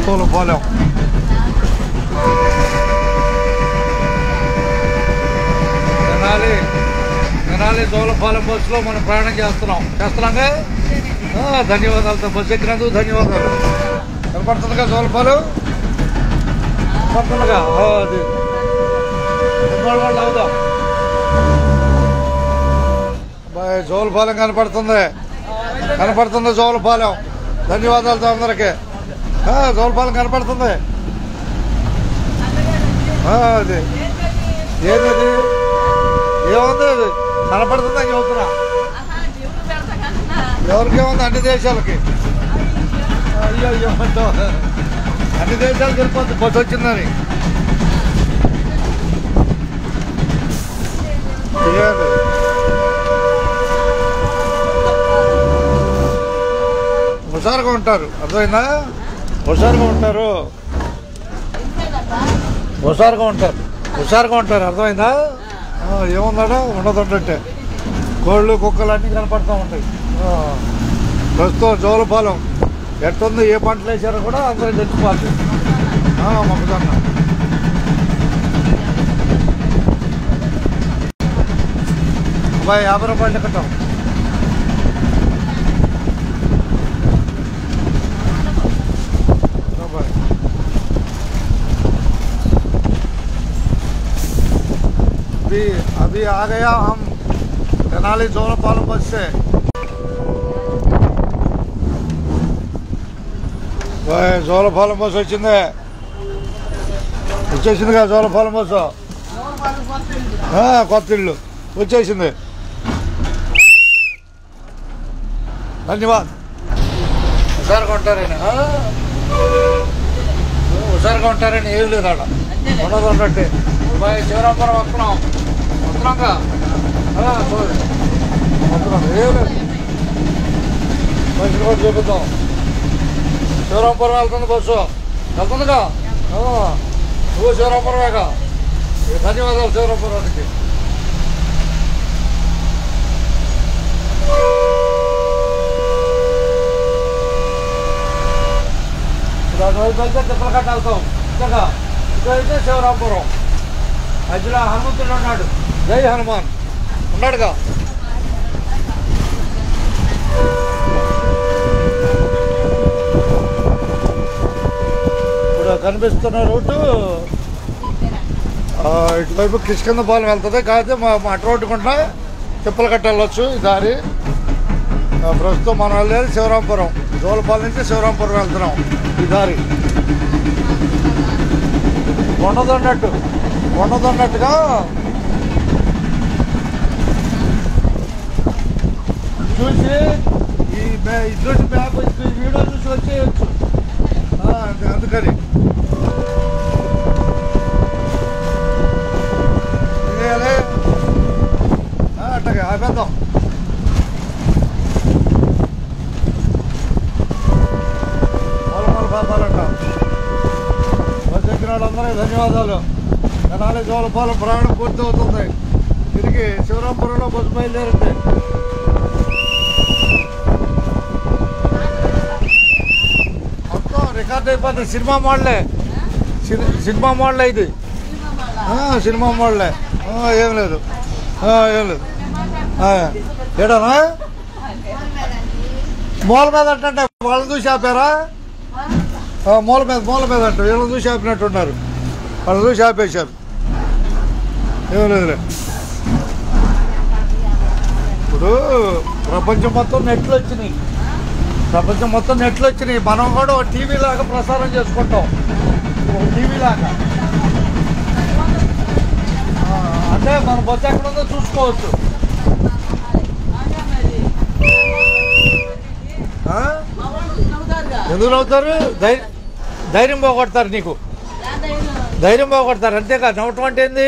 జోలపాలెం. తెనాలి జోలపాలెం బస్సులో మనం ప్రయాణం చేస్తున్నాంగా. ధన్యవాదాలు. బస్సు ఎక్కినందుకు ధన్యవాదాలు. కనపడుతుందిగా జోలపాలెం, కనపడుతుందిగా. అది వాళ్ళు అవుదాం. జోలపాలెం కనపడుతుంది జోలపాలెం. ధన్యవాదాలు అందరికి. జోలపాలెం కనపడుతుంది. అది ఏది ఏముంది, అది కనపడుతుంది అని చెబుతున్నా. ఎవరికేముంది, అన్ని దేశాలకి. అయ్యో అన్ని దేశాలకు వెళ్ళిపోతుంది బస్సు వచ్చిందని. హుషారుగా ఉంటారు, అర్థమైందా? హుషారుగా ఉంటారు, అర్థమైందా? ఏముందా, ఉండదంటే కోళ్ళు కుక్కలు అన్నీ కనపడుతూ ఉంటాయి. ప్రస్తుతం జోలపాలెం ఎట్టుంది, ఏ పంటలు వేసారో కూడా అందరూ తెచ్చిపోతుంది. మొక్కజొన్న అబ్బాయి 50 రూపాయలు ఎక్కటం. अभी आ गया हम తెనాలి జోలపాలెం బస్సే. జోలపాలెం బస్సు వచ్చేసిందిగా. జోలపాలెం బస్సు కొత్త ఇల్లు వచ్చేసింది. ధన్యవాద్. హుషారుగా ఉంటారని ఏం లేదు అక్కడ, ఉండదు ఉన్నట్టే. శివరాంపురం వస్తున్నాంగా. ఏం లేదు, బస్సులు కూడా చూపిద్దాం. శివరాంపురం వెళ్తుంది బస్సు, వెళ్తుందిగా. నువ్వు శివరాంపురమేగా. ధన్యవాదాలు శివరాంపురానికి. తిప్పలకట్ట వెళ్తాం. ఇక్కడైతే శివరాంపురం. మధ్యలో హనుమంతుడు ఉన్నాడు. జై హనుమాన్ ఉన్నాడుగా. ఇప్పుడు కనిపిస్తున్న రూటు ఇటువైపు కిష్కిందపాలెం వెళ్తుంది. కాకపోతే మా అటు రోడ్డుకుంటా తిప్పలకట్ట వెళ్ళొచ్చు ఈ దారి. ప్రస్తుతం మనం వెళ్ళేది శివరాంపురం. జోలపాలెం నుంచి శివరాంపురం వెళ్తున్నాం ఈ దారి. ఉండదన్నట్టుగా చూసి ఈ ఇటువంటి మ్యాప్ వీడియో చూసి వచ్చేయచ్చు. అందుకని అట్టగా ఆపేద్దాం. పాపాలంట. బస్సు ఎక్కిన వాళ్ళందరికీ ధన్యవాదాలు. తెనాలి జోలపాలెం ప్రయాణం పూర్తి అవుతుంది. తిరిగి శివరాంపురంలో బస్సు బయలుదేరింది. మొత్తం రికార్డ్ అయిపోతుంది. సినిమా మోడలే ఇది. సినిమా మోడలే. ఏం లేదు ఏడానా మూల మీద అంటే వాళ్ళని చూసి ఆపారా? మూల మీద అంట. వీళ్ళని చూసి ఆపినట్టున్నారు. వాళ్ళు చూసి ఆపేశారు. ఏం లేదులే. ఇప్పుడు ప్రపంచం మొత్తం నెట్లు వచ్చినాయి. మనం కూడా టీవీ లాగా ప్రసారం చేసుకుంటాం. టీవీ లాగా అంటే మన బస్సు ఎక్కడ ఉందో చూసుకోవచ్చు. ఎందుకు నవ్వుతారు? ధైర్యం పోగొడతారు. నీకు ధైర్యం పోగొడతారు అంతేకా. నవ్వటం అంటే ఏంది?